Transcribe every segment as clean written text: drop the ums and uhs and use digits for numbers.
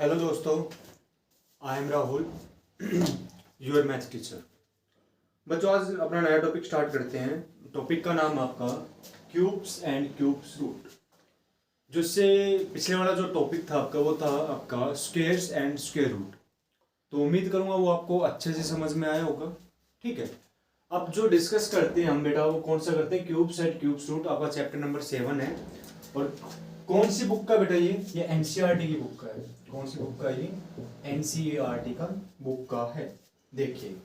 Hello दोस्तों, I am Rahul, your maths teacher. बच्चों, आज अपना नया टॉपिक स्टार्ट करते हैं। टॉपिक का नाम आपका क्यूब्स एंड क्यूब्स रूट। जिससे पिछले वाला जो टॉपिक था आपका वो था आपका स्क्वेयर्स एंड स्क्वेयर रूट। तो उम्मीद करूंगा वो आपको अच्छे से समझ में आया होगा। ठीक है, अब जो डिस्कस करते हैं हम बेटा वो कौन सा करते हैं, क्यूब्स एंड क्यूब्स रूट। आपका चैप्टर नंबर 7 है। और कौन सी बुक का बेटा ये एनसीईआरटी की बुक का है। कौन सी बुक का ये एनसीईआरटी का बुक का है। देखिए,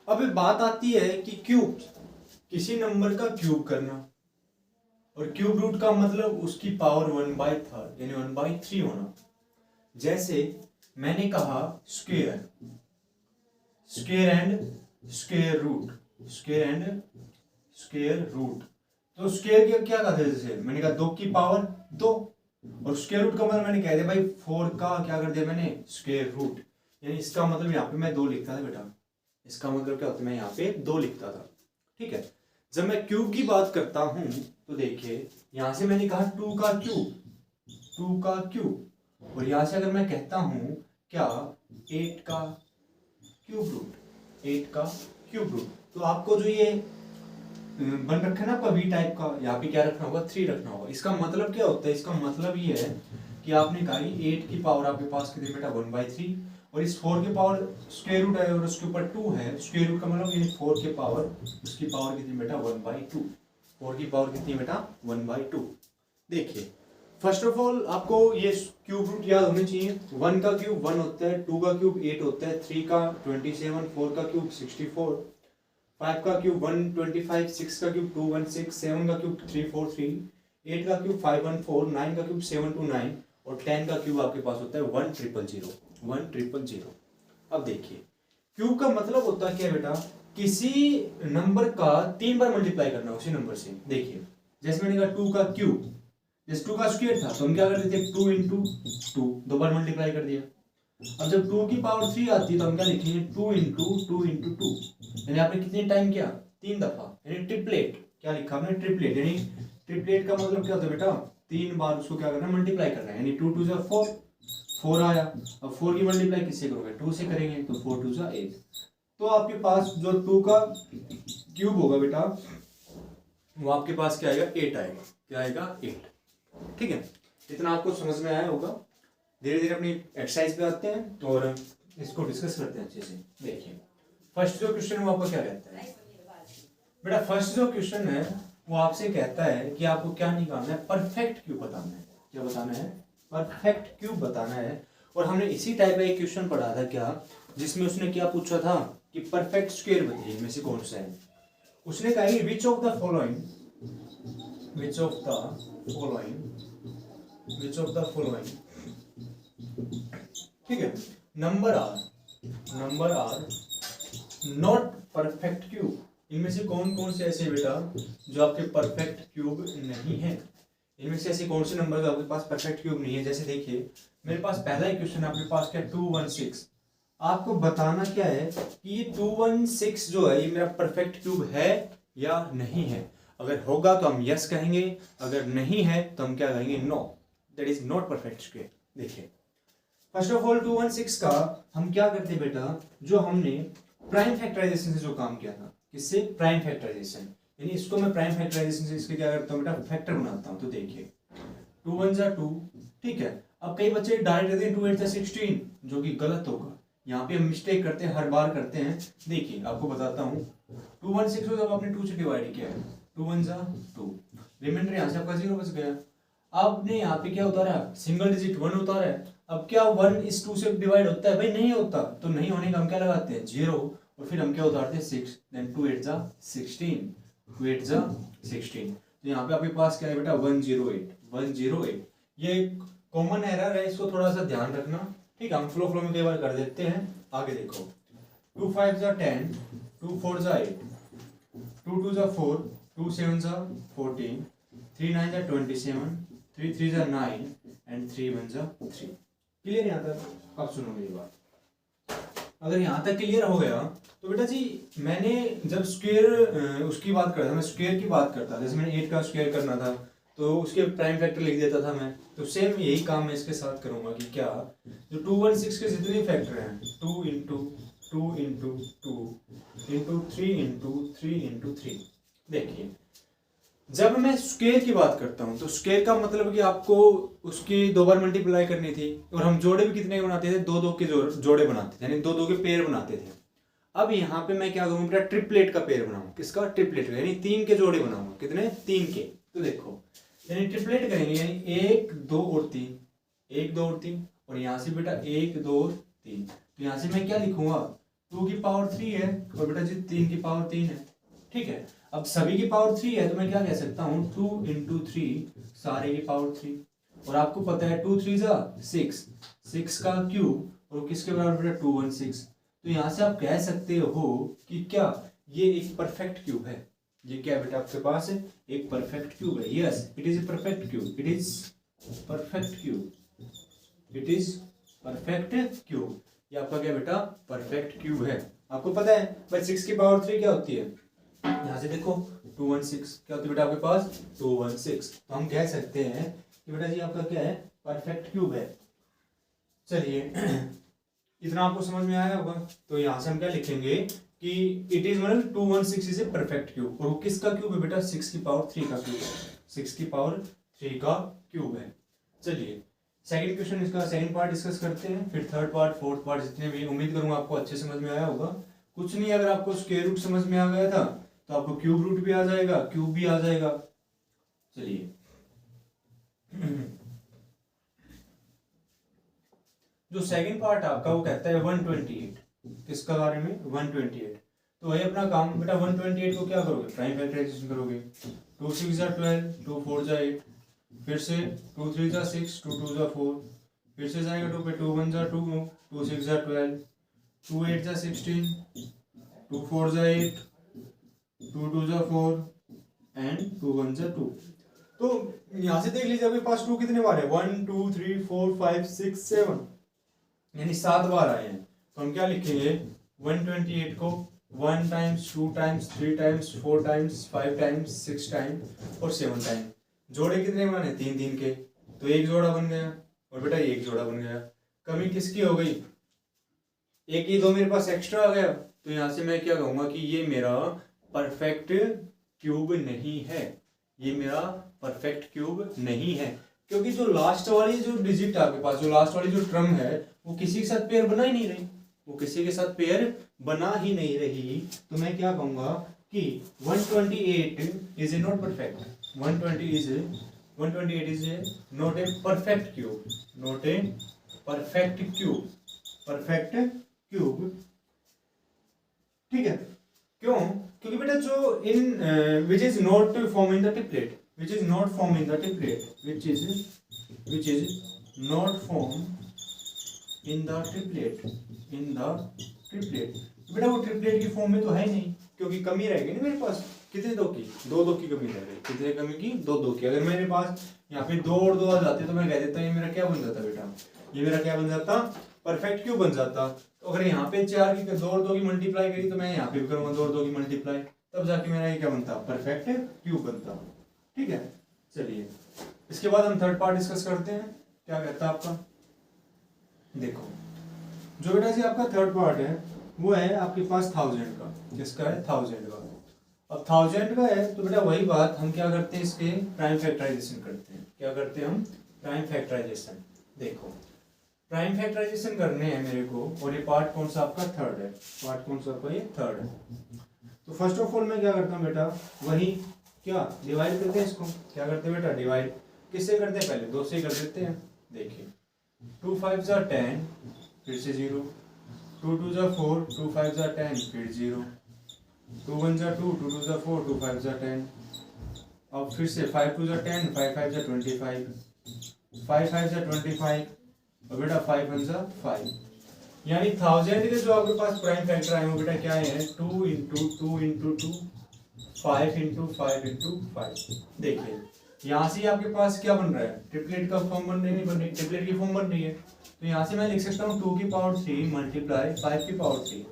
अब बात आती है कि क्यूब, किसी नंबर का क्यूब करना, और क्यूब रूट का मतलब उसकी पावर 1/3 यानी 1/3 होना। जैसे मैंने कहा square, square and square root, square and square root. तो स्क्वेयर क्या कहा था, जैसे मैंने कहा 2 की पावर 2, और स्क्वायर रूट का मतलब मैंने कह दिया भाई 4 का क्या कर दिया मैंने, स्क्वायर रूट। यानी इसका मतलब यहाँ पे मैं 2 लिखता था बेटा। इसका मतलब क्या होता है, मैं यहाँ पे 2 लिखता था। ठीक है, जब मैं क्यूब की बात करता हूँ तो देखिए यहाँ से मैंने कहा 2 का क्यूब, 2 का क्यूब। और यहाँ से अगर मैं कहता हूँ क्या 8 का क्यूब रूट, 8 का क्यूब रूट। तो आपको जो ये बन रखा है ना आपका वी टाइप का, यहाँ पे क्या रखना होगा, 3 रखना होगा। इसका मतलब क्या होता है, इसका मतलब ये है कि आपने कहा 8 की पावर आपके पास कितनी बेटा 1/3, और इस 4 की पावर स्क्वायर रूट है और उसके ऊपर 2 है। स्क्वायर रूट का मतलब ये 4 की पावर, उसकी पावर कितनी बेटा 1/2। 4 की पावर कितनी बेटा 1/2। देखिए, फर्स्ट ऑफ ऑल आपको ये क्यूब रूट याद होने चाहिए। 1 का क्यूब 1 होता है, 2 का क्यूब 8 होता है, 3 का 27, 4 का क्यूब 64, 5 का क्यूब 125, 6 का क्यूब 216, 7 का क्यूब 343, 8 का क्यूब 514, 9 का क्यूब 729, और 10 का क्यूब आपके पास होता है 1000। अब देखिए, क्यूब का मतलब होता है क्या बेटा, किसी नंबर का 3 बार मल्टीप्लाई करना उसी नंबर से। देखिए, जैसे मैंने कहा 2 का क्यूब, जैसे 2 का स्क्वायर था तो हम क्या कर देते, 2 इंटू 2, 2 बार मल्टीप्लाई कर दिया। अब जब 2 की पावर 3 आती है तो हम क्या लिखेंगे, 2 इंटू 2 इंटू 2। यानी आपने कितने टाइम किया, 3 दफा, यानी ट्रिपलेट। क्या लिखा आपने, ट्रिपलेट। यानी ट्रिपलेट का मतलब क्या होता है बेटा, 3 बार उसको क्या करना है, मल्टीप्लाई करना है। यानी 2 2 जा 4, 4 आया। अब 4 की मल्टीप्लाई किससे करोगे, 2 से करेंगे, तो 4 2 जा 8। तो आपके पास जो 2 का क्यूब होगा बेटा वो आपके पास क्या आएगा, 8 आएगा। क्या आएगा, 8। ठीक है, इतना आपको समझ में आया होगा। धीरे धीरे अपनी एक्सरसाइज पे आते हैं और इसको डिस्कस करते हैं अच्छे से। देखिए, फर्स्ट जो क्वेश्चन है वो आपको क्या कहता है बेटा, फर्स्ट जो क्वेश्चन है वो आपसे कहता है कि आपको क्या निकालना है, परफेक्ट क्यूब बताना है। क्या बताना है, परफेक्ट क्यूब बताना है। और हमने इसी टाइप का एक क्वेश्चन पढ़ा था क्या, जिसमें उसने क्या पूछा था कि परफेक्ट स्क्वायर बताइए इनमें से कौन सा है। उसने कहा कि which of the following, which of the following, which of the following, ठीक है, number are not perfect cube. इनमें से कौन कौन से ऐसे बेटा जो आपके परफेक्ट क्यूब नहीं है। इनमें से ऐसे कौन से नंबर आपके पास परफेक्ट क्यूब नहीं है। जैसे देखिए, मेरे पास पहला ही क्वेश्चन आपके पास क्या, 216। आपको बताना क्या है कि ये 216 जो है ये मेरा परफेक्ट क्यूब है या नहीं है। अगर होगा तो हम यस कहेंगे, अगर नहीं है तो हम क्या कहेंगे, no, that is not perfect square. देखिए, फर्स्ट ऑफ ऑल 216 का हम क्या करते बेटा, जो हमने प्राइम फैक्टराइजेशन से जो काम किया था, किससे, प्राइम फैक्टराइजेशन। यानी इसको मैं प्राइम फैक्टराइजेशन से इसके क्या करता हूँ बेटा, फैक्टर बनाता हूँ। तो देखिए 2 1 जा 2, ठीक है। अब कई बच्चे डायरेक्ट करते हैं 2 8 जा 16, जो कि गलत होगा। यहाँ पे हम मिस्टेक करते हैं, हर बार करते हैं। देखिए आपको बताता हूँ, 216 को जब आपने 2 से डिवाइड किया है, 2 1 जा 2, रिमाइंडर यहाँ से आपका 0 बच गया। आपने यहाँ पे क्या उतारा, सिंगल डिजिट 1 उतारा है। अब क्या 1:2 से डिवाइड होता है, भाई नहीं होता। तो नहीं होने का हम क्या लगाते हैं, 0, और फिर हम क्या उतारते हैं 6, देन 2 8 जा 16, 2 8 जा 16। तो यहाँ पे आपके पास क्या है बेटा, 108। ये कॉमन एरर है, इसको थोड़ा सा ध्यान रखना। ठीक है, हम फ्लो में कई बार कर देते हैं। आगे देखो, 2 5 जा 10, 2 4 जा 8, 2 2 जा 4, 2 7 जा 14, 3 9 जा 27, 3 3 जा 9, एंड 3 1 जा 3। क्लियर यहाँ तक? अब सुनो मेरी बात, अगर यहाँ तक क्लियर हो गया तो बेटा जी, मैंने जब स्क्वायर उसकी बात करता था, मैं स्क्वायर की बात करता था। जैसे मैंने 8 का स्क्वायर करना था तो उसके प्राइम फैक्टर लिख देता था मैं। तो सेम यही काम मैं इसके साथ करूंगा कि क्या जो 216 के जितने फैक्टर हैं 2 into 2 into 2 into 3 into 3 into 3। देखिए जब मैं स्क्वायर की बात करता हूं तो स्क्वायर का मतलब कि आपको उसकी 2 बार मल्टीप्लाई करनी थी, और हम जोड़े भी कितने बनाते थे, 2 2 के जोड़े बनाते थे, यानी 2 2 के पेयर बनाते थे। अब यहाँ पे मैं क्या करूँ, बेटा ट्रिपलेट का पेयर बनाऊँ। किसका? ट्रिपलेट का, यानी 3 के जोड़े बनाऊंगा। कितने? 3 के। तो देखो यानी ट्रिपलेट करेंगे, यानी 1 2 और 3, 1 2 और 3, और यहाँ से बेटा 1 2 और 3। तो यहाँ से मैं क्या लिखूंगा, 2 की पावर 3 है, और बेटा जी 3 की पावर 3 है। ठीक है, अब सभी की पावर 3 है तो मैं क्या कह सकता हूँ, 2 इंटू 3 सारे की पावर 3। और आपको पता है 2 3 जा 6, 6 का क्यूब, और किसके बराबर बेटा 216। तो यहाँ से आप कह सकते हो कि क्या ये एक परफेक्ट क्यूब है। ये क्या बेटा आपके पास है, एक परफेक्ट क्यूब है। Yes it is a perfect cube, it is perfect cube, it is perfect cube. ये आपका क्या बेटा परफेक्ट क्यूब है। आपको पता है भाई 6 की पावर 3 क्या होती है, यहाँ से देखो 216 क्या होती है बेटा आपके पास 216। तो हम कह सकते हैं कि बेटा जी आपका क्या है, परफेक्ट क्यूब है। चलिए इतना आपको समझ में आया होगा। तो यहाँ से हम क्या लिखेंगे कि इट इज मतलब 216 इज ए परफेक्ट क्यूब। और वो किसका क्यूब है बेटा, 6 की पावर 3 का क्यूब है, 6 की पावर 3 का क्यूब है। चलिए सेकंड क्वेश्चन, इसका सेकंड पार्ट डिस्कस करते हैं, फिर थर्ड पार्ट फोर्थ पार्ट जितने भी, उम्मीद करूंगा आपको अच्छे समझ में आया होगा। कुछ नहीं, अगर आपको स्क्वायर रूट समझ में आ गया था तो आपको क्यूब रूट भी आ जाएगा, क्यूब भी आ जाएगा। चलिए जो सेकंड पार्ट आपका वो कहता है 128, किसका बारे में, 128। तो वही अपना काम बेटा, 128 को क्या करोगे, प्राइम फैक्टराइजेशन करोगे। 2 6 जा 12, 2 4 जा 8, फिर से 2 3 जा 6, 2 2 जा 4, फिर से जाएगा 2 पे, 2 1 जा 2, 2 6 जा 12, 2 8 जा 16, 2 4 जा 8, 2 2 जा 4 एंड 2 1 जा 2। तो यहाँ से देख लीजिए आपके पास 2 कितने बार है, 1 2 3 4 5 6 7, यानी 7 बार आए हैं। तो हम क्या लिखेंगे, 128 को 1 times 2 times 3 times 4 times 5 times 6 times और 7 टाइम। जोड़े कितने बने, 3 3 के, तो एक जोड़ा बन गया, और बेटा एक जोड़ा बन गया। कमी किसकी हो गई, एक ही, दो मेरे पास एक्स्ट्रा आ गया। तो यहाँ से मैं क्या कहूंगा कि ये मेरा परफेक्ट क्यूब नहीं है, ये मेरा परफेक्ट क्यूब नहीं है, क्योंकि जो लास्ट वाली जो डिजिट है आपके पास, जो लास्ट वाली जो टर्म है वो किसी के साथ पेयर बना ही नहीं रही, वो किसी के साथ पेयर बना ही नहीं रही। तो मैं क्या कहूंगा कि 128 is a not perfect, 128 is a not a perfect cube, not a perfect cube, perfect cube. ठीक है, क्यों, क्योंकि बेटा जो in which is not form in the triplet, which is not formed in the triplet, which is not formed in the triplet, in the triplet। बेटा वो triplet की form में तो है नहीं, क्योंकि कमी रहेगी ना मेरे पास, कितने दो की, दो की कमी रह गई, कितने कमी की, दो की। अगर मेरे पास यहाँ पे 2 और 2 आ जाते तो मैं कह देता ये मेरा क्या बन जाता बेटा, ये मेरा क्या बन जाता, परफेक्ट क्यूब बन जाता। तो अगर यहाँ पे 4 की 2 और 2 की मल्टीप्लाई करी तो मैं यहाँ पे भी करूंगा 2 और 2 की मल्टीप्लाई, तब जाके मेरा ये क्या बनता, परफेक्ट क्यूब बनता। ठीक है, चलिए इसके बाद हम थर्ड पार्ट डिस्कस करते हैं, क्या कहता है आपका। देखो जो बेटा जी आपका थर्ड पार्ट है वो है आपके पास 1000 का, किसका है, 1000 का। अब 1000 का है तो बेटा वही बात, हम क्या करते हैं, इसके प्राइम फैक्टराइजेशन करते हैं। क्या करते हैं हम, प्राइम फैक्टराइजेशन। देखो प्राइम फैक्टराइजेशन करने हैं मेरे को, और ये पार्ट कौन सा आपका, थर्ड है, पार्ट कौन सा आपका, ये थर्ड है। तो फर्स्ट ऑफ ऑल मैं क्या करता हूँ बेटा, वही क्या डिवाइड करते हैं इसको, क्या करते हैं बेटा, डिवाइड किससे करते हैं, पहले 2 से कर देते हैं। देखिए 2 5 जा 10, फिर से 0, 2 2 जा 4, 2 5 जा 10, फिर 0, 2 1 जा 2, 2 2 जा 4, 2 5 जा 10, अब फिर से 5 2 जा 10, 5 5 जा 25, 5 5 जा 25, और बेटा 5 1 जा 5, यानी 1000 के जो आपके पास प्राइम फैक्टर आए वो बेटा क्या है, 2 इंटू 2 इंटू 2, 5 इंटू 5 इंटू 5। देखिए यहाँ से आपके पास क्या बन रहा है, ट्रिपलेट का फॉर्म बन रही, नहीं बन रही, ट्रिपलेट की फॉर्म बन रही है। तो यहाँ से मैं लिख सकता हूँ 2 की पावर 3 मल्टीप्लाई 5 की पावर 3,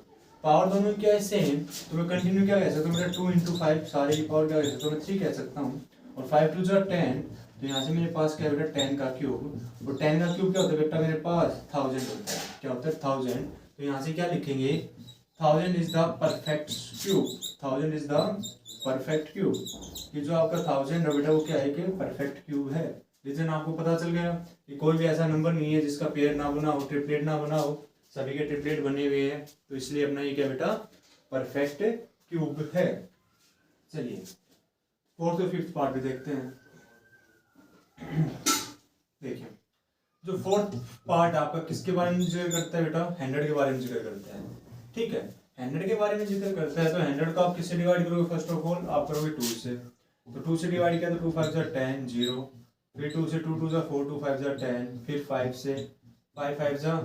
पावर दोनों क्या है सेम, तो मैं कंटिन्यू क्या कह सकता हूँ, मेरा 2 इंटू 5 सारे की पावर क्या कह सकता हूँ, मैं 3 कह सकता हूँ। और 5 टू 10, तो यहाँ से मेरे पास क्या है बेटा 10 का क्यूब। और 10 का क्यूब क्या होता है बेटा मेरे पास 1000 होता है। क्या होता है 1000। तो यहाँ से क्या लिखेंगे 1000 is the perfect cube. 1000 is the perfect cube. ये जो आपका 1000 है बेटा वो क्या है कि परफेक्ट क्यूब है। रीजन आपको पता चल गया कि कोई भी ऐसा नंबर नहीं है जिसका पेयर ना बना हो, ट्रिपलेट ना बना हो, सभी के ट्रिपलेट बने हुए हैं। तो इसलिए अपना ये क्या बेटा परफेक्ट क्यूब है। चलिए 4th और 5th पार्ट भी देखते हैं। देखिए जो 4th पार्ट आपका किसके बारे में जिक्र करता है बेटा 100 के बारे में जिक्र करता है। ठीक है 100 के बारे में जिक्र करता है। तो 100 को आप किससे डिवाइड करोगे? फर्स्ट ऑफ ऑल आप करोगे 2 से। तो 2 से डिवाइड किया तो 2 5 10 0, फिर 2 से 2 2 4 2 5 10, फिर 5 से 5 5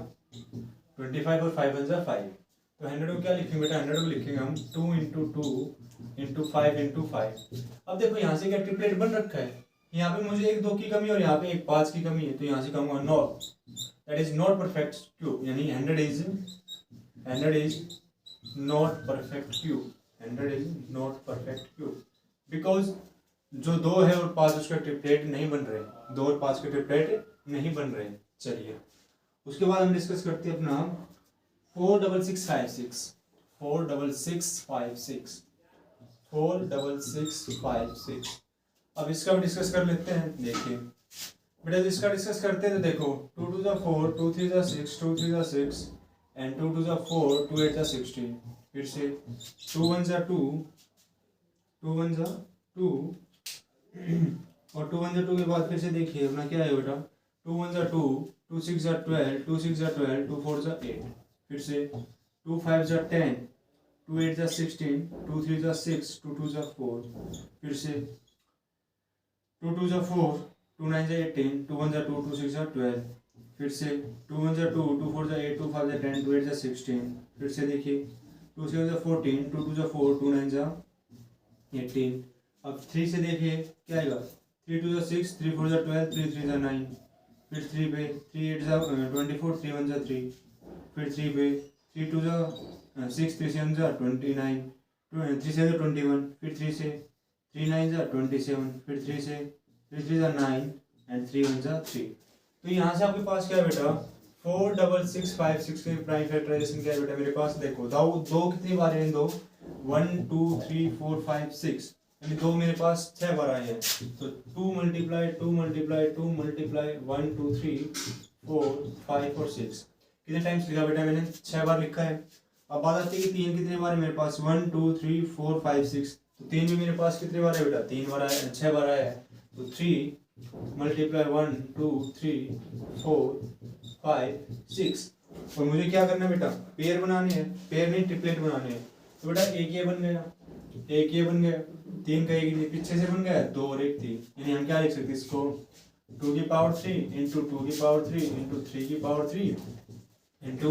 25 और 5 1 5। तो 100 को क्या लिखेंगे बेटा 100 को लिखेंगे हम 2 इंटू 2 इंटू 5 इंटू 5। अब देखो यहाँ से क्या ट्रिपलेट बन रखा है। यहाँ पे मुझे 1 2 की कमी और यहाँ पे 1 5 की कमी है। तो यहाँ से कहूँगा not, that is not perfect cube. यानी 100 is not perfect cube. 100 is not perfect cube because जो 2 है और 5 उसका ट्रिपलेट नहीं बन रहे। 2 और 5 के ट्रिपलेट नहीं बन रहे। चलिए उसके बाद हम डिस्कस करते हैं अपना 46656 46656 46656। अब इसका भी डिस्कस कर लेते हैं। देखिए बेटा इसका डिस्कस करते हैं तो देखो 2 2 4 2 3 6 2 3 6 एंड 2 2 4 2 8 16। फिर से 2 1 2 2 1 2 और 2 1 2 के बाद फिर से देखिए अपना क्या है बेटा 2 1 2 2 6 12 2 6 12 2 4 8। फिर से 2 5 10 2 8 16 2 3 6 2 2 4। फिर से 2 2 4 2 9 18 2 1 2 2 6 12। फिर से 2 1 2 2 4 8 2 5 10 2 8 16। फिर से देखिए 2 6 14 2 2 4 2 9 18। अब 3 से देखिए क्या आएगा 3 2 6 3 4 12 3 3 9। फिर 3 पे 3 8 24 3 1 3। फिर 3 पे 3 2 6 3 7 29 3 से 21। फिर 3 से 3 9 27। फिर 3 से 3 3 9 एंड 3 1 3। तो यहाँ से आपके पास क्या है बेटा 46656 के प्राइम फैक्टराइजेशन क्या है बेटा मेरे पास देखो दो कितनी बार है? 2 1 2 3 4 5 6 यानी 2 मेरे पास 6 बार आए हैं। तो 2 मल्टीप्लाई 2 मल्टीप्लाई 2 मल्टीप्लाई 1 2 3 4 5 और 6 कितने टाइम्स लिखा बेटा मैंने? 6 बार लिखा है। अब बात आती है कि 3 कितने बार है मेरे पास 1 2 3 4 5 6। तो 3 भी मेरे पास कितने बार है बेटा 3 बार आया 6 बार आया है। तो 3 मल्टीप्लाई 1 2 3 4 5 6। और मुझे क्या करना है बेटा पेयर बनाने हैं। पेयर नहीं ट्रिपलेट बनाने हैं। तो बेटा एक ये बन गया, एक ये बन गया, 3 का एक पीछे से बन गया 2 और 1 3। यानी हम क्या लिख सकते हैं इसको 2 की पावर 3 इंटू 2 की पावर 3 इंटू 3 की पावर 3 इंटू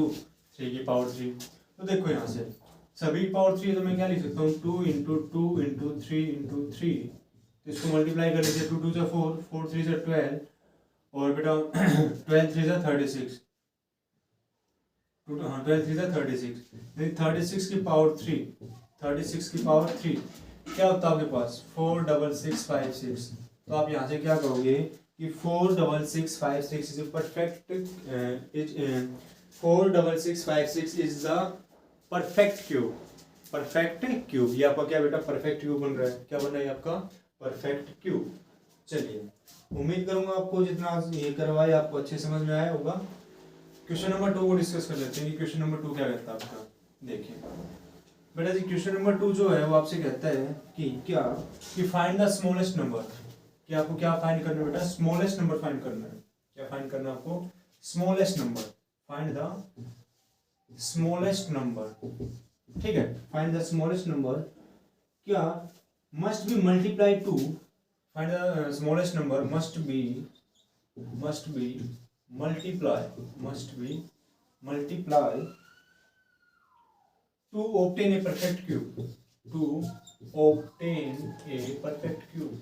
3 की पावर 3। तो देखो यहाँ से सभी की पावर 3 तो मैं क्या लिख सकता हूँ 2 इंटू 2 इंटू 3 इंटू 3। तो इसको मल्टीप्लाई कर लीजिए 2 2 4 4 3 12 और बेटा 12 3 36। 12 3 36 36 की पावर 3 36 की पावर 3 क्या होता है आपके पास 46656। तो आप यहाँ से क्या करोगे कि 46656 is perfect 46656 is the perfect cube. Perfect cube ये आपका क्या बेटा परफेक्ट क्यूब बन रहा है। क्या बन रहा है आपका परफेक्ट क्यूब। चलिए उम्मीद करूंगा आपको जितना ये करवाए आपको अच्छे समझ में आया होगा। क्वेश्चन नंबर 2 को डिस्कस कर लेते हैं कि क्वेश्चन नंबर 2 क्या कहता है आपका। देखिए बेटा जी क्वेश्चन नंबर 2 जो है वो आपसे कहता है कि क्या कि फाइंड द स्मॉलेस्ट नंबर। कि आपको क्या फाइंड करना है बेटा स्मॉलेस्ट नंबर फाइंड करना है। क्या फाइंड करना है आपको smallest number. Find the smallest number. ठीक है फाइंड द स्मॉलेस्ट नंबर क्या must be multiply two. Find the smallest number must be multiply to obtain a perfect cube। to obtain a perfect cube।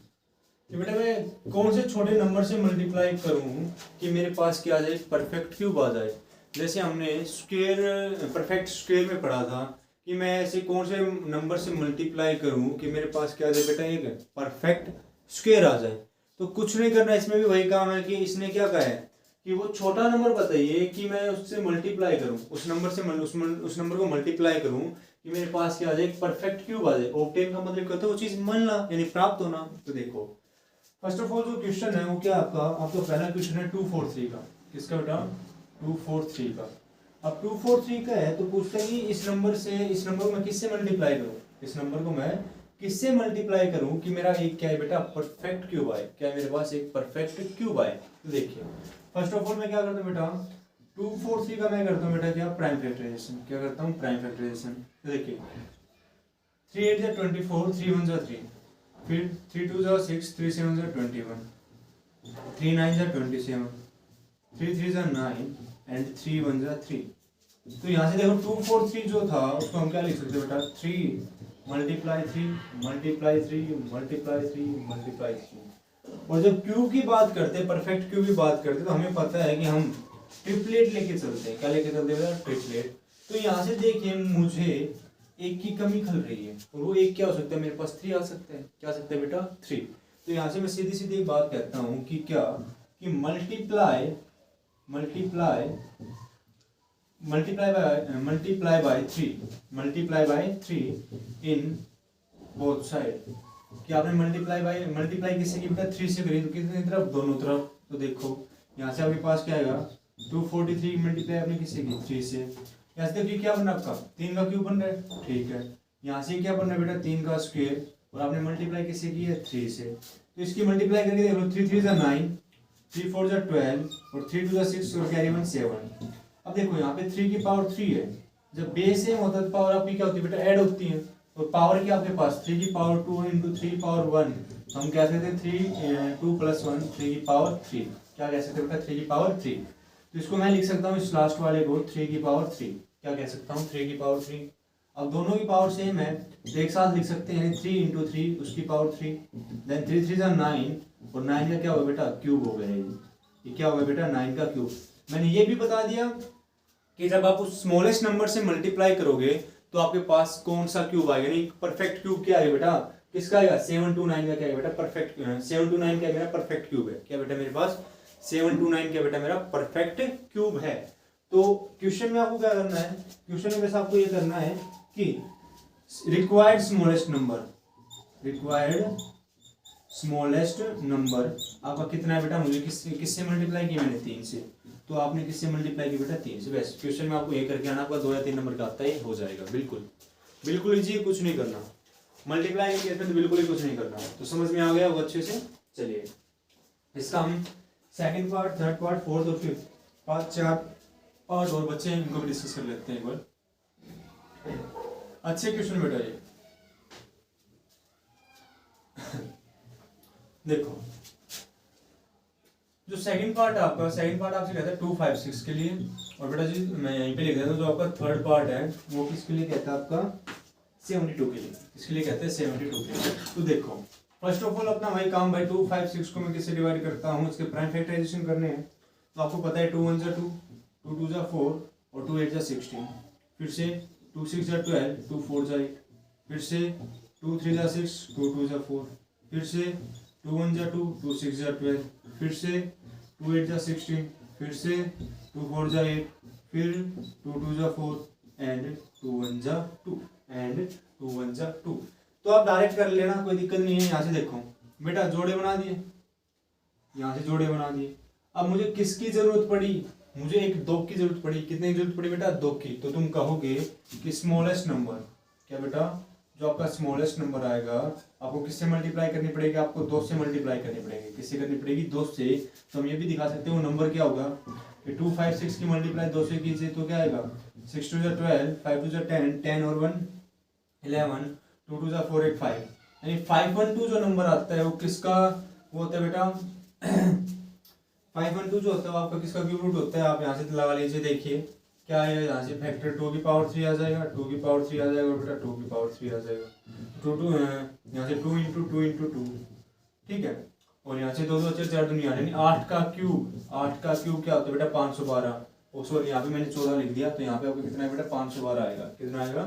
कि बेटा मैं कौन से छोटे number से मल्टीप्लाई करूं कि मेरे पास क्या आ जाए परफेक्ट क्यूब आ जाए। जैसे हमने स्क्वायर परफेक्ट स्क्वायर में पढ़ा था कि मैं ऐसे कौन से नंबर से मल्टीप्लाई करूं कि मेरे पास क्या आ जाए बेटा एक परफेक्ट स्क्वायर आ जाए। तो कुछ नहीं करना, इसमें भी वही काम है कि इसने क्या कहा है कि वो छोटा नंबर बताइए कि मैं उससे मल्टीप्लाई करूं, उस नंबर से उस नंबर को मल्टीप्लाई करूं कि मेरे पास क्या आ जाए, एक परफेक्ट क्यूब आ जाए। ऑब्टेन का मतलब कहते हैं वो चीज मिलना यानी प्राप्त होना। तो देखो फर्स्ट ऑफ ऑल जो क्वेश्चन है वो क्या आपका पहला क्वेश्चन है 243 का। किसका बेटा? 243 का। अब 243 का है तो पूछता है कि इस नंबर को मैं किससे मल्टीप्लाई करूं, इस नंबर को मैं किससे मल्टीप्लाई करूं कि मेरा एक क्या है बेटा, परफेक्ट क्यूब आए। क्या है मेरे पास? एक परफेक्ट क्यूब आए। तो देखिए फर्स्ट ऑफ ऑल मैं क्या करता हूं बेटा, 243 का मैं करता हूं बेटा क्या, प्राइम फैक्टराइजेशन। क्या करता हूं? Prime factorisation. तो देखिए 3 8 जा 24, 3 1 जा 3, फिर 3 2 जा 6, 3 7 जा 21, 3 9 जा 27, 3 3 जा 9 एंड 3 1 जा 3। तो यहाँ से देखो 243 जो था उसको हम क्या लिख सकते हैं बेटा, 3 मल्टीप्लाई 3 मल्टीप्लाई 3 मल्टीप्लाई 3 मल्टीप्लाई 3। और जब क्यूब की बात करते हैं, परफेक्ट क्यूब की बात करते हैं, तो हमें पता है कि हम ट्रिपलेट लेके चलते हैं। क्या लेके चलते हैं बेटा? ट्रिपलेट। तो यहाँ से देखिए मुझे एक की कमी खल रही है और वो एक क्या हो सकता है, मेरे पास 3 आ सकता है। क्या आ सकता है बेटा? 3। तो यहाँ से मैं सीधी सीधी एक बात कहता हूँ कि क्या, कि multiply by 3 in both side. कि आपने मल्टीप्लाई किससे की बेटा? 3 से करी। तो कितनी तरफ? दोनों तरफ। तो देखो यहाँ से आपके पास क्या आएगा, 243 मल्टीप्लाई आपने किससे की? 3 से। यहाँ से देखिए क्या बन रहा है आपका, 3 का क्यूब बन रहा है। ठीक है, यहाँ से क्या बन रहा है बेटा? 3 का स्क्वायर। और आपने मल्टीप्लाई किससे की है? 3 से। तो इसकी मल्टीप्लाई करके देख लो, 3 3 जा 9, 3 4 जा 12 और 3 2 जा 6 और कैरी 1 7। अब देखो यहाँ पे 3 की पावर 3 है। जब बेस सेम होता है तो पावर आपकी क्या होती है बेटा? ऐड होती है। तो पावर क्या आपके पास? 3 की पावर 2 इंटू 3 पावर 1। हम कह सकते हैं 3 2 प्लस 1 3 की पावर 3। क्या कह सकते हैं बेटा? 3 की पावर 3। तो इसको मैं लिख सकता हूँ इस लास्ट वाले को 3 की पावर 3। क्या कह सकता हूँ? 3 की पावर 3। अब दोनों की पावर सेम है तो एक साथ लिख सकते हैं 3 इंटू 3 उसकी पावर 3। देन 3 3 9 और 9 का क्या होगा बेटा? क्यूब हो गया। ये क्या होगा बेटा? 9 का क्यूब। मैंने ये भी बता दिया कि जब आप उस स्मॉलेस्ट नंबर से मल्टीप्लाई करोगे तो आपके पास कौन सा क्यूब आएगा, नहीं परफेक्ट क्यूब क्या आएगा बेटा? किसका आएगा? 729 का क्या है बेटा? परफेक्ट 729 क्या मेरा परफेक्ट क्यूब है। क्या बेटा मेरे पास 729 क्या बेटा मेरा परफेक्ट क्यूब है। तो क्वेश्चन में आपको क्या करना है, क्वेश्चन में बस आपको ये करना है कि रिक्वायर्ड स्मॉलेस्ट नंबर आपका कितना है बेटा? मुझे किससे मल्टीप्लाई किया मैंने? 3 से। तो आपने किससे मल्टीप्लाई किया बेटा? 3 से। बस क्वेश्चन में आपको ये करके आना, आपका 2 या 3 नंबर का आता है, हो जाएगा। बिल्कुल इजी, कुछ नहीं करना। मल्टीप्लाई के केस में तो बिल्कुल ही कुछ नहीं करना। तो समझ में आ गया वो अच्छे से? चलिए इसका हम second part, third part, fourth और फिफ्थ पार्ट, 4 पार्ट और बच्चे हैं, इनको भी डिस्कस कर लेते हैं एक बार। अच्छे क्वेश्चन बेटा ये देखो जो सेकंड पार्ट आपसे कहता है 256 के लिए। और बेटा जी मैं यहीं पे लिख देता हूँ, जो आपका थर्ड पार्ट है वो किसके लिए कहता है? आपका 72 के लिए। किसके लिए कहते हैं? 72 के लिए। तो देखो फर्स्ट ऑफ ऑल अपना वही काम भाई, 256 को मैं किससे डिवाइड करता हूँ? इसके प्राइम फैक्टराइजेशन करने हैं। तो आपको पता है 2 1 जा 2, 2 2 जा 4 और 2 8 जा 16। फिर से 2 6 जा 12, 2 4 जा 8, फिर से 2 3 जा 6, 2 2 जा 4, फिर से 2 1 जा 2, 2 6 जा 12, फिर से 2 8 जा 16, फिर से 2 4 जा 8, फिर 2 2 जा 4 एंड 2 1 जा 2 एंड 2 1 जा 2। तो आप डायरेक्ट कर लेना, कोई दिक्कत नहीं है। यहाँ से देखो बेटा जोड़े बना दिए, यहाँ से जोड़े बना दिए। अब मुझे किसकी जरूरत पड़ी? मुझे एक 2 की जरूरत पड़ी। कितने की जरूरत पड़ी बेटा? 2 की। तो तुम कहोगे कि स्मॉलेस्ट नंबर, क्या बेटा जो आपका स्मॉलेस्ट नंबर आएगा आपको किससे मल्टीप्लाई करनी पड़ेगी? आपको 2 से मल्टीप्लाई करनी पड़ेगी। किससे करनी पड़ेगी? 2 से। तो हम ये भी दिखा सकते हैं वो नंबर क्या होगा कि 256 की मल्टीप्लाई 2 से कीजिए तो क्या आएगा? 6 2 जा 12, 5 2 जा 10, 10 और 1 11, 2 2 जा 4 8 5। यानी 512 जो नंबर आता है वो किसका वो होता है बेटा? 512 जो होता है वो आपका किसका क्यूब रूट होता है? आप यहाँ से लगा लीजिए। देखिए क्या आएगा यहाँ से, फैक्टर 2 की पावर 3 आ जाएगा, 2 की पावर 3 आ जाएगा बेटा, 2 की पावर 3 आ जाएगा। 2 2 यहाँ से 2 इंटू 2 इंटू 2, ठीक है। और यहाँ से 2 2 4 4 दुनिया, यानी 8 का क्यूब क्या होता है बेटा? 512। और सॉरी यहाँ पे मैंने 14 लिख दिया, तो यहाँ पे आपको कितना है बेटा? 512 आएगा। कितना आएगा?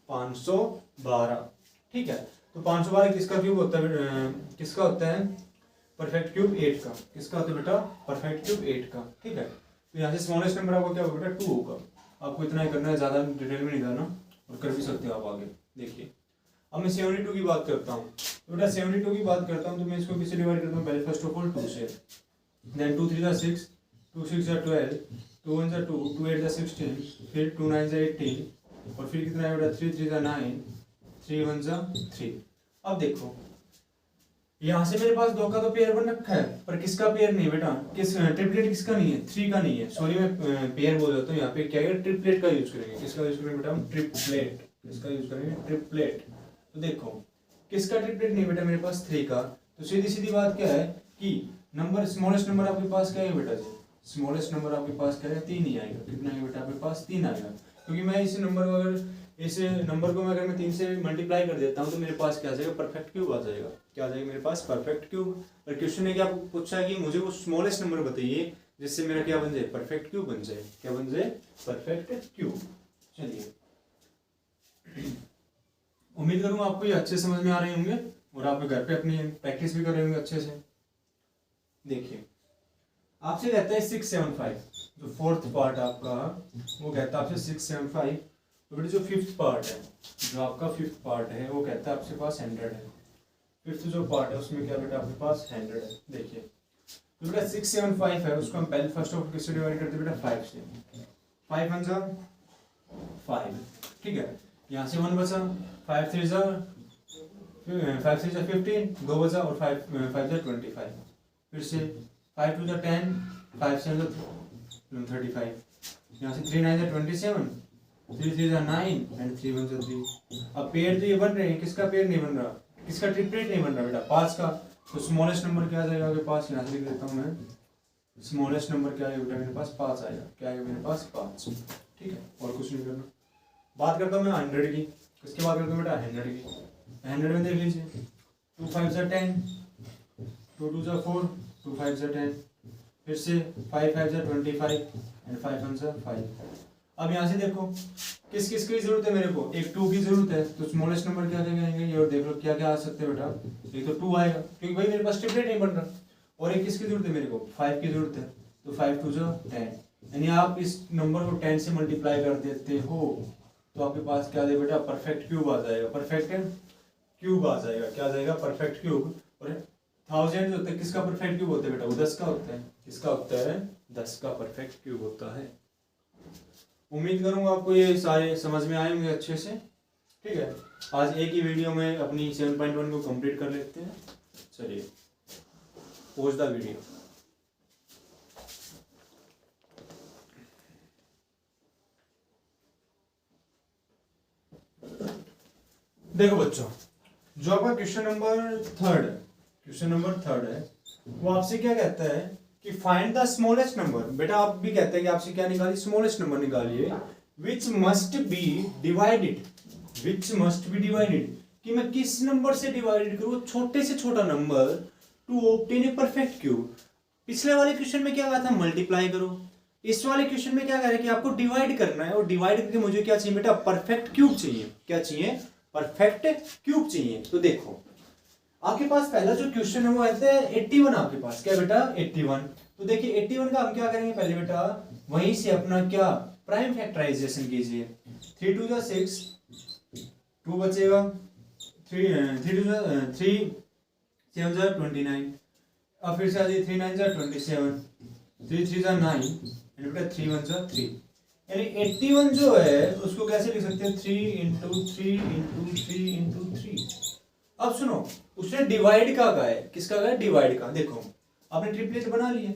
512, ठीक है। तो 512 किसका क्यूब होता है? किसका होता है? परफेक्ट क्यूब 8 का। किसका होता है बेटा? परफेक्ट क्यूब 8 का। ठीक है, तो यहाँ से स्मॉलेस्ट नंबर आपको क्या होगा बेटा? 2 होगा। आपको इतना ही करना है, ज़्यादा डिटेल में नहीं जाना, और कर भी सकते हो आप आगे। देखिए अब मैं 72 की बात करता हूँ। तो बेटा 72 की बात करता हूँ तो मैं इसको किससे डिवाइड करता हूँ? पहले फर्स्ट ऑफ ऑल 2 से, देन 2 3 जा 6, 2 6 जा 12, 2 1 जा 2, 2 8 जा 16, फिर 2 9 जा 18, और फिर कितना है बेटा? 3 3 जा 9, 3 1 जा 3। अब देखो यहाँ से मेरे पास 2 का तो पेयर बन रखा है, पर किसका पेयर नहीं बेटा? किस ट्रिपलेट किसका नहीं है? 3 का नहीं है। सॉरी मैं पेयर बोल जाता हूँ, यहाँ पे क्या है? ट्रिपलेट का यूज करेंगे। किसका यूज करेंगे बेटा? हम ट्रिपलेट। किसका यूज करेंगे? ट्रिपलेट। तो देखो किसका ट्रिपलेट नहीं बेटा? मेरे पास 3 का। तो सीधी सीधी बात क्या है कि नंबर, स्मॉलेस्ट नंबर आपके पास क्या है बेटा जी? स्मॉलेस्ट नंबर आपके पास क्या है? 3 ही आएगा। कितना है बेटा आपके पास? 3 आएगा। क्योंकि मैं इस नंबर को अगर मैं 3 से मल्टीप्लाई कर देता हूँ तो मेरे पास क्या आ जाएगा? परफेक्ट क्यूब आ जाएगा। क्या आ जाएगा मेरे पास? Perfect cube. और क्वेश्चन ने क्या पूछा है कि मुझे वो स्मॉलेस्ट नंबर बताइए जिससे मेरा क्या बन जाए? परफेक्ट क्यूब बन जाए। क्या बन जाए? Perfect cube. चलिए उम्मीद करूंगा आपको ये अच्छे समझ में आ रहे होंगे और आप घर पे अपनी प्रैक्टिस भी कर रहे होंगे अच्छे से। देखिए आपसे कहता है 675, जो फोर्थ पार्ट आपका वो कहता है आपसे 675। तो बेटा जो फिफ्थ पार्ट है, जो आपका फिफ्थ पार्ट है वो कहता है आपके पास 100 है। फिफ्थ जो पार्ट है उसमें क्या बेटा आपके पास? 100 है। देखिए तो बेटा 675 है, उसको हम पहले फर्स्ट ऑफ किससे डिवाइड करते हैं बेटा? 5 से। 5 1 जा 5, ठीक है। यहाँ से 1 बचा, 5 3 जा 15, 2 बचा, और 5 5 जा 25। फिर से 5 2 जा 10, 5 7 जा 35। यहाँ से 3 9 जा 27, 3 3 जा 9, एंड 3 1 जा 3। अब पेयर तो ये बन रहे हैं, किसका पेयर नहीं बन रहा? किसका ट्रिपलेट नहीं बन रहा बेटा? 5 का। तो स्मॉलेस्ट नंबर क्या आ जाएगा आपके पास? यहाँ से लिख देता हूँ मैं। स्मॉलेस्ट नंबर क्या आएगा बेटा मेरे पास? 5 आएगा। क्या आएगा मेरे पास? 5। ठीक है, और कुछ नहीं करना। बात करता हूँ मैं 100 की। किसकी बात करता हूँ बेटा? 100 की। 100 में देख लीजिए 2 5 जा 10, 2 2 जा 4, 2 5 जा 10, फिर से 5 5 जा 25, एंड 5 1 जा 5। अब यहाँ से देखो किस किस की जरूरत है मेरे को? एक 2 की जरूरत है, तो स्मॉलेस्ट नंबर क्या कहेंगे ये? और देख लो क्या क्या आ सकते हैं बेटा? एक तो 2 आएगा क्योंकि भाई मेरे पास ट्रिपलेट नहीं बन रहा। और एक किसकी जरूरत है मेरे को? 5 की जरूरत है, तो 5 2 जा 10। यानी आप इस नंबर को 10 से मल्टीप्लाई कर देते हो तो आपके पास क्या आ जाएगा बेटा? परफेक्ट क्यूब आ जाएगा। परफेक्ट क्यूब आ जाएगा। क्या आ जाएगा? Perfect cube. और 1000 जो होता है किसका परफेक्ट क्यूब होता है बेटा? वो 10 का होता है। किसका होता है? 10 का परफेक्ट क्यूब होता है। उम्मीद करूंगा आपको ये सारे समझ में आए होंगे अच्छे से। ठीक है, आज एक ही वीडियो में अपनी 7.1 को कंप्लीट कर लेते हैं। चलिए पॉज द वीडियो। देखो बच्चों, जो आपका क्वेश्चन नंबर थर्ड है वो आपसे क्या कहता है कि फाइंड द स्मॉलेस्ट नंबर। बेटा आप भी कहते हैं कि आपसे क्या निकालिए? स्मॉलेस्ट नंबर निकालिए विच मस्ट बी डिवाइडेड। कि मैं किस नंबर से डिवाइडेड करूँ? छोटे से छोटा number two obtain a perfect cube. पिछले वाले क्वेश्चन में क्या कहा था? मल्टीप्लाई करो। इस वाले क्वेश्चन में क्या कह रहा है कि आपको डिवाइड करना है, और डिवाइड करके मुझे क्या चाहिए बेटा? परफेक्ट क्यूब चाहिए। क्या चाहिए? परफेक्ट क्यूब चाहिए। तो देखो आपके पास पहला जो क्वेश्चन है वो आता है 81 आपके पास। क्या बेटा? 81। तो देखिए 81 का हम क्या करेंगे पहले बेटा? वहीं से अपना क्या प्राइम फैक्टराइजेशन कीजिए। 3 2 जा 6, 2 बचेगा, 3 2 जा 3 7 जा 29। अब फिर से आ जाइए 3 9 जा 27, 3 3 जा 9, एंड बेटा 3 1 जा 3। यानी 81 जो है उसको कैसे लिख सकते हैं? 3 इंटू 3 इंटू 3 इंटू 3। अब सुनो, उसने डिवाइड का कहा है। किसका कहा है? डिवाइड का। देखो आपने ट्रिपलेट बना लिया,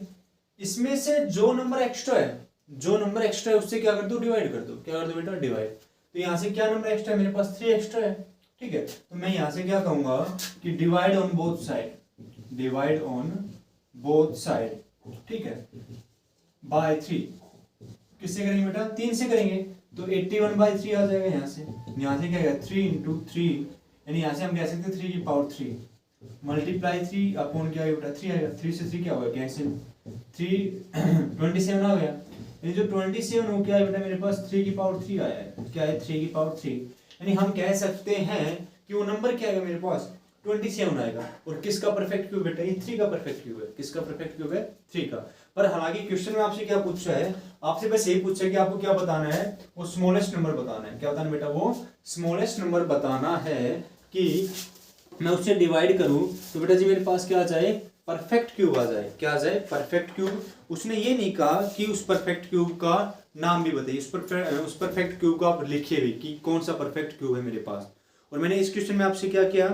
इसमें से जो नंबर एक्स्ट्रा है उससे क्या कर दो? डिवाइड कर दो। क्या कर दो बेटा? डिवाइड। तो यहाँ से क्या नंबर एक्स्ट्रा है? मेरे पास 3 एक्स्ट्रा है। ठीक है, तो मैं यहाँ से क्या कहूंगा कि डिवाइड ऑन बोथ साइड। ठीक है, बाय 3। किससे करेंगे बेटा? 3 से करेंगे, तो 81/3 आ जाएगा। यहाँ से क्या है? 3 इंटू 3, यानी यहाँ से हम कह सकते हैं 3 की पावर 3 मल्टीप्लाई 3 अपॉन क्या बेटा? 3 आएगा। 3 से 3 क्या होगा? कैंसिल। 3 27 आ गया। ये जो 27 हो क्या है बेटा? मेरे पास 3 की पावर 3 आया है। क्या है? 3 की पावर 3। यानी हम कह सकते हैं कि वो नंबर क्या आएगा मेरे पास 27 आएगा। और किसका परफेक्ट क्यूब बेटा, ये 3 का परफेक्ट क्यूब है। किसका परफेक्ट क्यूब है, 3 का। पर हालांकि क्वेश्चन में आपसे क्या पूछा है, आपसे बस यही पूछा है कि आपको क्या बताना है, वो स्मॉलेस्ट नंबर बताना है। क्या बताना बेटा, वो स्मॉलेस्ट नंबर बताना है कि मैं उससे डिवाइड करूं तो बेटा जी मेरे पास क्या आ जाए, परफेक्ट क्यूब आ जाए। क्या आ जाए, परफेक्ट क्यूब। उसने ये नहीं कहा कि उस परफेक्ट क्यूब का नाम भी बताइए, उस परफेक्ट क्यूब को आप लिखिए भी कि कौन सा परफेक्ट क्यूब है मेरे पास। और मैंने इस क्वेश्चन में आपसे क्या किया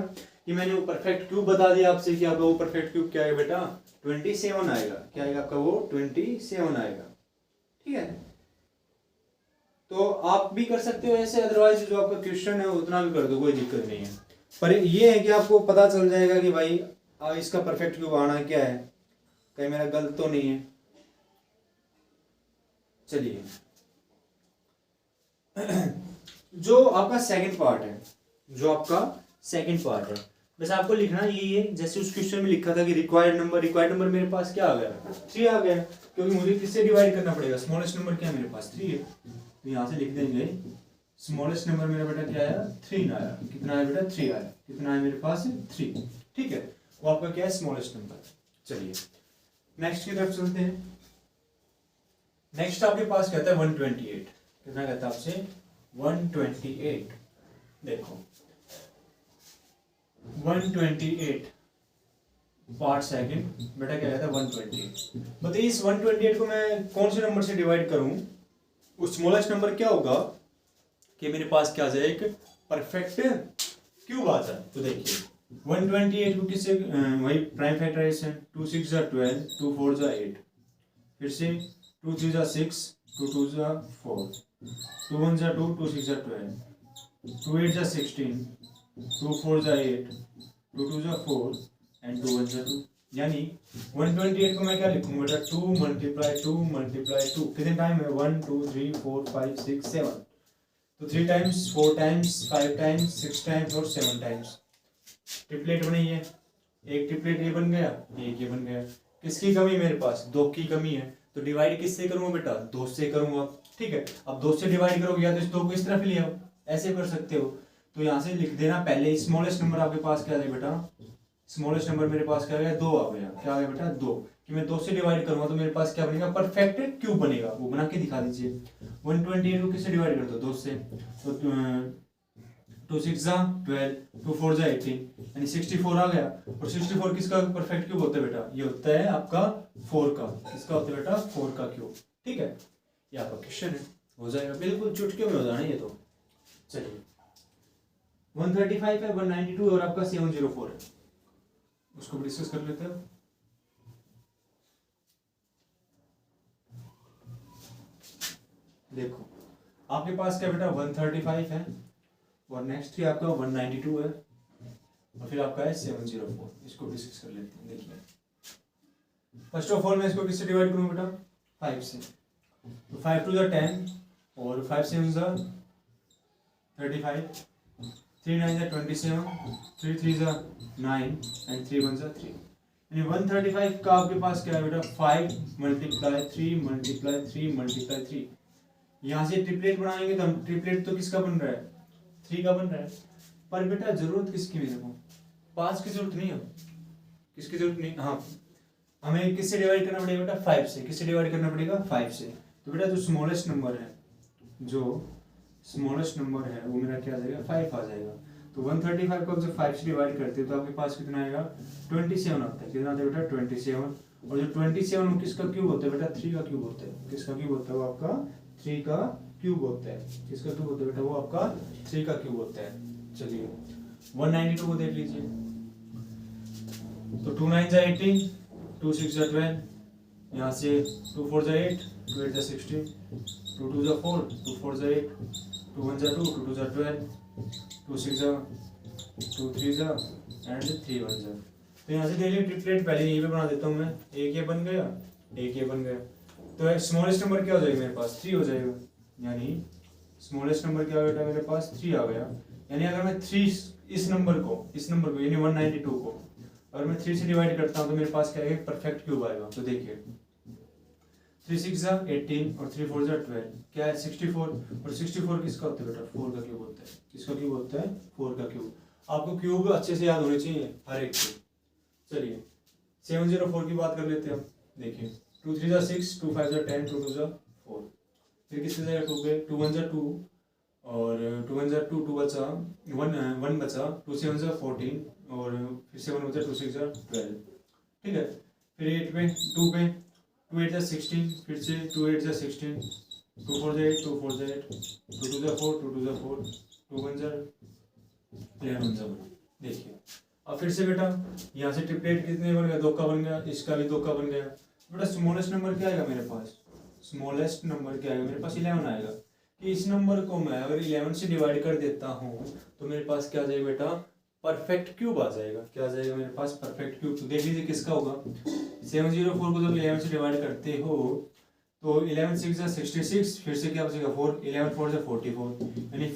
कि मैंने वो परफेक्ट क्यूब बता दिया आपसे कि आपका वो परफेक्ट क्यूब क्या है बेटा, 27 आएगा। क्या आएगा आपका, वो 27 आएगा। ठीक है, तो आप भी कर सकते हो ऐसे, अदरवाइज जो आपका क्वेश्चन है उतना भी कर दो, कोई दिक्कत नहीं है। पर ये है कि आपको पता चल जाएगा कि भाई इसका परफेक्ट क्यूब आना क्या है, कहीं मेरा गलत तो नहीं है। चलिए जो आपका सेकंड पार्ट है, जो आपका सेकंड पार्ट है, बस आपको लिखना यही है जैसे उस क्वेश्चन में लिखा था कि रिक्वायर्ड नंबर मेरे पास क्या आ गया, 3 आ गया। क्योंकि मुझे किससे डिवाइड करना पड़ेगा, स्मॉलेस्ट नंबर क्या है मेरे पास, 3 है। तो यहाँ से लिख देंगे स्मॉलेस्ट नंबर मेरा बेटा क्या आया, 3 आया। कितना आया बेटा, 3 आया। कितना है मेरे पास, 3। ठीक है, वो आपका क्या है, स्मॉलेस्ट नंबर। चलिए नेक्स्ट की तरफ चलते हैं। नेक्स्ट आपके पास कहता है 128। कितना कहता है आपसे, 128। देखो 128 पार्ट सेकंड बेटा क्या कहता है, 128। बताइए इस 128 को मैं कौन से नंबर से डिवाइड करूं, उस स्मॉलेस्ट नंबर क्या होगा कि मेरे पास क्या आ जाए, एक परफेक्ट क्यूब आ जाए। तो देखिए 128 को किससे, वही प्राइम फैक्टराइजेशन, 2 6 जा 12, 2 4 जा 8, फिर से 2 3 जा 6, 2 2 जा 4, 2 1 जा 2, 2 6 जा 12, 2 8 जा 16, 2 4 जा 8, 2 2 जा 4 एंड 2 1 जा 2। यानी 128 को मैं क्या लिखूंगा बेटा, 2 मल्टीप्लाई 2 मल्टीप्लाई 2। कितने टाइम है, 1 2 3 4 5 6 7। तो 3 टाइम्स, 4 टाइम्स, 5 टाइम्स, 6 टाइम्स और 7 टाइम्स। ट्रिपलेट बनी है, एक ट्रिपलेट ये बन गया, एक ये बन गया। किसकी कमी मेरे पास, 2 की कमी है। तो डिवाइड किससे करूंगा बेटा, 2 से करूंगा। ठीक है, अब 2 से डिवाइड करोगे या तो इस 2 को इस तरफ ले आओ, ऐसे कर सकते हो। तो यहाँ से लिख देना पहले स्मॉलेस्ट नंबर आपके पास क्या है बेटा, स्मॉलेस्ट नंबर मेरे पास क्या आ गया, 2 आ गया। क्या आ गया बेटा, 2। कि मैं 2 से डिवाइड करूंगा तो मेरे पास क्या बनेगा, परफेक्ट क्यूब बनेगा। वो बना के दिखा दीजिए। 128 को किससे डिवाइड कर दो, 2 से। तो 2 6 जा 12, 2 4 जा 18, यानी 64 आ गया। और 64 किसका परफेक्ट क्यूब होता है बेटा, ये होता है आपका 4 का। किसका होता है बेटा, 4 का क्यूब। ठीक है, ये आपका क्वेश्चन है, हो जाएगा बिल्कुल चुटकियों में हो जाना ये तो। चलिए 135 है, 192 और आपका 704 है, उसको डिस्कस कर लेते हैं। देखो आपके पास क्या बेटा 135 है, और नेक्स्ट ही आपका 192 है, और फिर आपका है 704। इसको डिस्कस कर लेते हैं। देखिए फर्स्ट ऑफ ऑल मैं इसको किससे डिवाइड करूंगा बेटा, 5 से। तो 5 2 जा 10 और 5 7 जा 35, 3 9 जा 27, 3 3 जा 9 एंड 3 1 जा 3। यानी 135 का आपके पास क्या है बेटा, 5 मल्टीप्लाई 3 मल्टीप्लाई 3 मल्टीप्लाई 3। यहाँ से ट्रिपलेट बनाएंगे तो हम, ट्रिपलेट तो किसका बन रहा है, 3 का बन रहा है। पर बेटा जरूरत किसकी मेरे को, 5 की जरूरत नहीं है। किसकी जरूरत नहीं, हाँ हमें किससे डिवाइड करना पड़ेगा बेटा, 5 से। किससे डिवाइड करना पड़ेगा, 5 से। तो बेटा जो स्मॉलेस्ट नंबर है, जो स्मॉलेस्ट नंबर है वो मेरा क्या आ जाएगा, 5 आ जाएगा। तो 135 को जब 5 से डिवाइड करते हैं तो आपके पास कितना आएगा, 27 आता है। कितना आता है बेटा, 27। और जो 27 वो किसका क्यूब होता है बेटा, 3 का क्यूब होता है। किसका क्यूब होता है, वो आपका 3 का क्यूब होता है। किसका क्यूब होता है बेटा, वो आपका 3 का क्यूब होता है। चलिए 192 को देख लीजिए। तो 2 9 जा 18, 2 6 जा 12, यहाँ से 2 4 जा 8, 2 8 जा 16, 2 2 जा 4, 2 4 जा 8, 2 1 जा 2, 2 2 जा 12, 2 6 जा 2 3 जा एंड 3 1 जा। तो यहाँ से डेली ट्रिपलेट पहले यहीं पे बना देता हूँ मैं। एक ये बन गया, एक ये बन गया। तो स्मॉलेस्ट नंबर क्या हो जाएगा मेरे पास, 3 हो जाएगा। यानी स्मॉलेस्ट नंबर क्या हो गया मेरे पास, 3 आ गया। यानी अगर मैं 3 इस नंबर को यानी 192 को अगर मैं 3 से डिवाइड करता हूँ तो मेरे पास क्या आएगा, परफेक्ट क्यूब आएगा। तो देखिए 3 6 जा 18 और 3 4 जा 12, क्या है 64, और 64 किसका होता है बेटा, 4 का क्यूब होता है। किसका क्यूब होता है, 4 का क्यूब। आपको क्यूब अच्छे से याद होने चाहिए हर एक के। चलिए 704 की बात कर लेते हैं हम। देखिए 2 3 जा 6, 2 5 जा 10, 2 2 जा 4, फिर किससे जाएगा 2 पे, 2 1 जा 2, और 2 1 जा 2, 2 बचा 1 बचा, 2 7 जा 14, और फिर 7 बचा, 2 6 जा 12, ठीक है। फिर 8 पे 2 पे 2 8 जा 16, फिर से 2 8 जा 16, 2 4 जा 8, 2 4 जा 8, 2 2 जा 4, 2 2 जा 4, 2 1 जा 11 जा 1। देखिए अब फिर से बेटा यहाँ से ट्रिपलेट कितने बन गया, 2 का बन गया, इसका भी 2 का बन गया। बेटा स्मॉलेस्ट नंबर क्या आएगा मेरे पास, स्मॉलेस्ट नंबर क्या आएगा मेरे पास, 11 आएगा। कि इस नंबर को मैं अगर 11 से डिवाइड कर देता हूँ तो मेरे पास क्या आ जाएगा बेटा, परफेक्ट क्यूब आ जाएगा। क्या आ जाएगा मेरे पास, परफेक्ट क्यूब। तो देख लीजिए किसका होगा, 704 को जब 11 से डिवाइड करते हो तो 11 6 जा 66, फिर से क्या बचेगा 4, 11 4 जा 44, यानी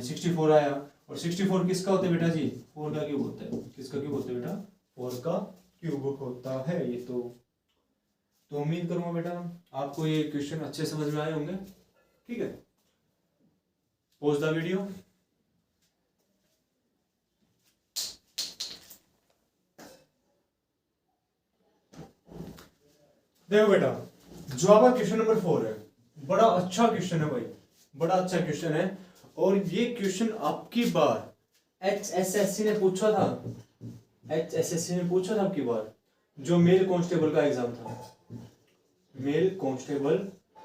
64 आया। और 64 किसका होता है बेटा जी, 4 का क्यूब होता है। किसका क्यूब होता है बेटा, 4 का क्यूब होता है ये। तो उम्मीद करूंगा बेटा आपको ये क्वेश्चन अच्छे समझ में आए होंगे, ठीक है। Pause the video. देखो बेटा जो आपका क्वेश्चन नंबर 4 है, बड़ा अच्छा क्वेश्चन है भाई, बड़ा अच्छा क्वेश्चन है। और ये क्वेश्चन आपकी बार HSSC ने पूछा था, HSSC ने पूछा था आपकी बार, जो मेल कांस्टेबल का एग्जाम था, मेल कांस्टेबल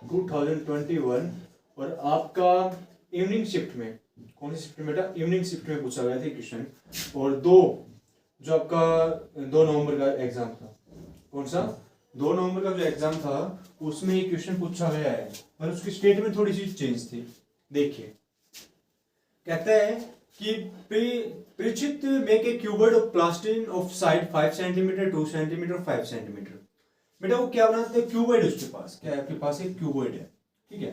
2021, और आपका इवनिंग शिफ्ट में, कौन सी शिफ्ट में बेटा, इवनिंग शिफ्ट में पूछा गया था क्वेश्चन। और जो आपका 2 नवंबर का एग्जाम था, कौन सा, 2 नवंबर का जो एग्जाम था उसमें ये क्वेश्चन पूछा गया है, पर उसकी स्टेटमेंट थोड़ी सी चेंज थी। देखिए कहता है कि परिचित make a cuboid of plasticine of side 5 centimetre, 2 centimetre, 5 centimetre. बेटा वो क्या बनाते हैं, क्यूबॉइड, उसके पास क्या है, आपके पास एक क्यूबॉइड है, ठीक है।